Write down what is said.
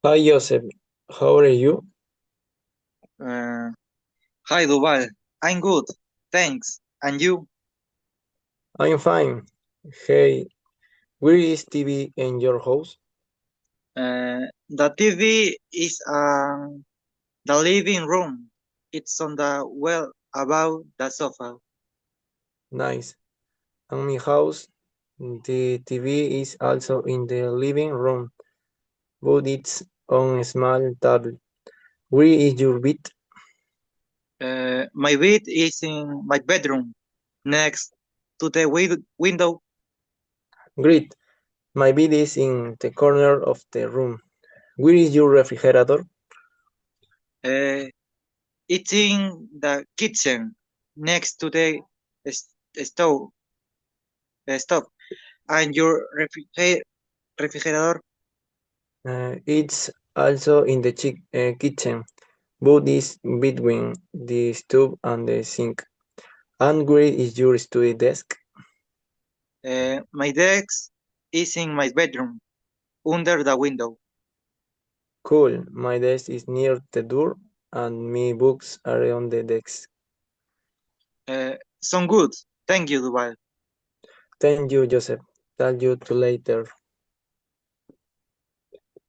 Hi Joseph, how are you? Uh, Hi, Duval. I'm good. Thanks. And you? I'm fine. Hey, where is TV in your house? The TV is the living room. It's on the well above the sofa. Nice. In my house, the TV is also in the living room, but it's on a small table. Where is your bed? My bed is in my bedroom, next to the window. Great. My bed is in the corner of the room. Where is your refrigerator? Uh, it's in the kitchen, next to the s- stove. Stove. And your refrigerator. It's also in the kitchen, but it's between the stove and the sink. And where is your study desk? My desk is in my bedroom, under the window. Cool. My desk is near the door and my books are on the desk. Some good. Thank you, Duval. Thank you, Joseph. Tell you to later.